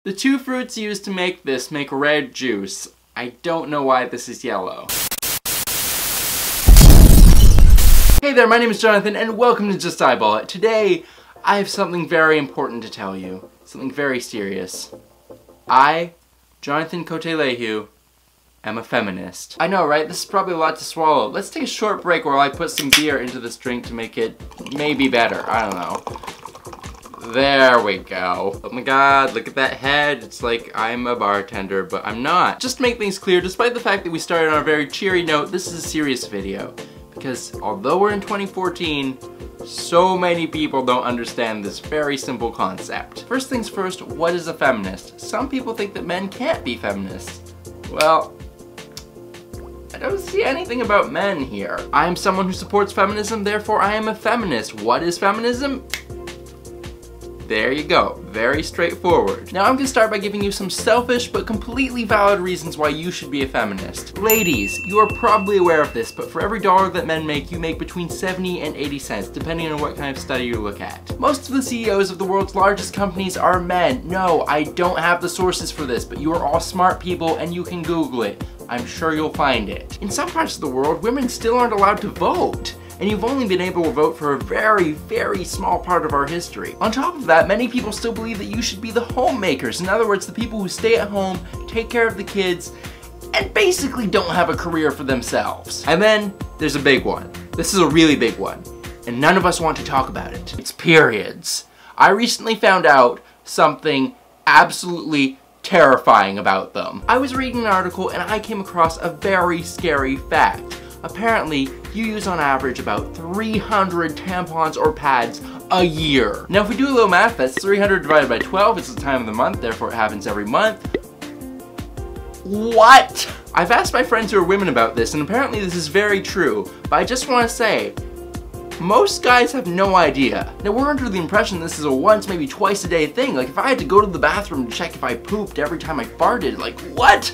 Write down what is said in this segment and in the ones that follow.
The two fruits used to make this make red juice. I don't know why this is yellow. Hey there, my name is Jonathan and welcome to Just Eyeball It. Today, I have something very important to tell you. Something very serious. I, Jonathan Cote-Lehiu, am a feminist. I know, right? This is probably a lot to swallow. Let's take a short break while I put some beer into this drink to make it maybe better. I don't know. There we go. Oh my god, look at that head. It's like I'm a bartender, but I'm not. Just to make things clear, despite the fact that we started on a very cheery note, this is a serious video. Because although we're in 2014, so many people don't understand this very simple concept. First things first, what is a feminist? Some people think that men can't be feminists. Well, I don't see anything about men here. I am someone who supports feminism, therefore I am a feminist. What is feminism? There you go, very straightforward. Now I'm gonna start by giving you some selfish but completely valid reasons why you should be a feminist. Ladies, you are probably aware of this, but for every dollar that men make, you make between 70 and 80 cents, depending on what kind of study you look at. Most of the CEOs of the world's largest companies are men. No, I don't have the sources for this, but you are all smart people and you can Google it. I'm sure you'll find it. In some parts of the world, women still aren't allowed to vote. And you've only been able to vote for a very, very small part of our history. On top of that, many people still believe that you should be the homemakers. In other words, the people who stay at home, take care of the kids, and basically don't have a career for themselves. And then, there's a big one. This is a really big one, and none of us want to talk about it. It's periods. I recently found out something absolutely terrifying about them. I was reading an article and I came across a very scary fact. Apparently, you use on average about 300 tampons or pads a year. Now if we do a little math, that's 300 divided by 12, it's the time of the month, therefore it happens every month. What? I've asked my friends who are women about this, and apparently this is very true, but I just want to say, most guys have no idea. Now we're under the impression this is a once, maybe twice a day thing. Like if I had to go to the bathroom to check if I pooped every time I farted, like what?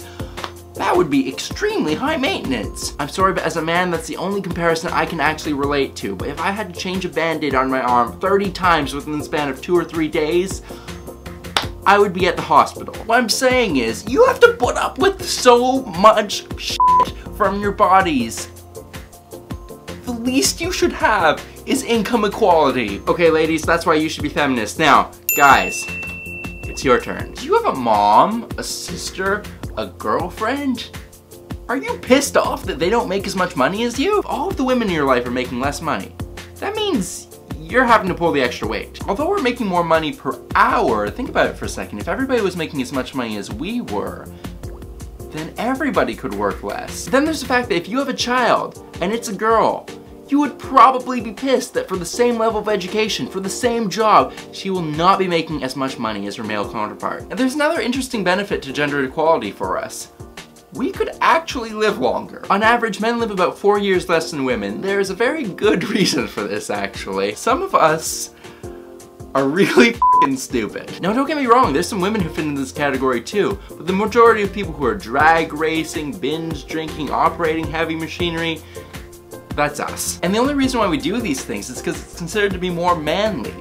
That would be extremely high maintenance. I'm sorry, but as a man, that's the only comparison I can actually relate to. But if I had to change a band-aid on my arm 30 times within the span of 2 or 3 days, I would be at the hospital. What I'm saying is, you have to put up with so much shit from your bodies. The least you should have is income equality. Okay, ladies, that's why you should be feminists. Now, guys, it's your turn. Do you have a mom, a sister, a girlfriend? Are you pissed off that they don't make as much money as you? If all of the women in your life are making less money, that means you're having to pull the extra weight. Although we're making more money per hour, think about it for a second. If everybody was making as much money as we were, then everybody could work less. Then there's the fact that if you have a child and it's a girl, you would probably be pissed that for the same level of education, for the same job, she will not be making as much money as her male counterpart. And there's another interesting benefit to gender equality for us. We could actually live longer. On average, men live about 4 years less than women. There's a very good reason for this, actually. Some of us are really f***ing stupid. Now don't get me wrong, there's some women who fit into this category too, but the majority of people who are drag racing, binge drinking, operating heavy machinery, that's us. And the only reason why we do these things is because it's considered to be more manly.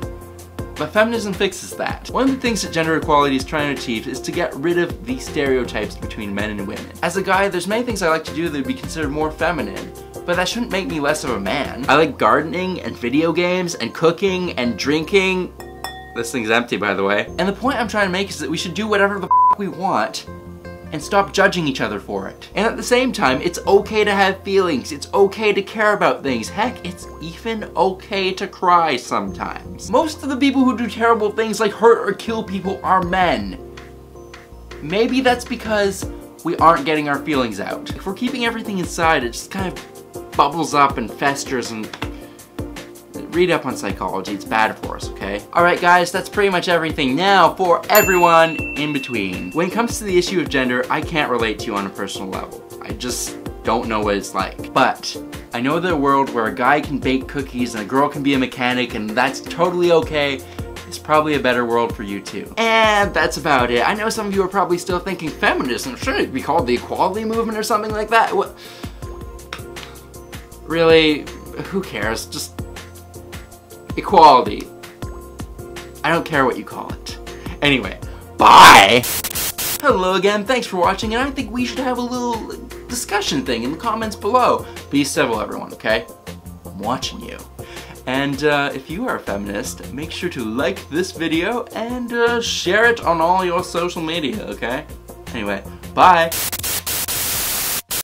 But feminism fixes that. One of the things that gender equality is trying to achieve is to get rid of the stereotypes between men and women. As a guy, there's many things I like to do that would be considered more feminine, but that shouldn't make me less of a man. I like gardening and video games and cooking and drinking. This thing's empty, by the way. And the point I'm trying to make is that we should do whatever the f we want and stop judging each other for it. And at the same time, it's okay to have feelings. It's okay to care about things. Heck, it's even okay to cry sometimes. Most of the people who do terrible things like hurt or kill people are men. Maybe that's because we aren't getting our feelings out. If we're keeping everything inside, it just kind of bubbles up and festers and... Read up on psychology, it's bad for us, okay? Alright guys, that's pretty much everything. Now for everyone in between. When it comes to the issue of gender, I can't relate to you on a personal level. I just don't know what it's like. But I know that a world where a guy can bake cookies and a girl can be a mechanic and that's totally okay, is probably a better world for you too. And that's about it. I know some of you are probably still thinking feminism, shouldn't it be called the equality movement or something like that? What? Really? Who cares? Just equality. I don't care what you call it. Anyway, Bye! Hello again, thanks for watching, and I think we should have a little discussion thing in the comments below. Be civil, everyone, okay? I'm watching you. And if you are a feminist, make sure to like this video and share it on all your social media, okay? Anyway, bye!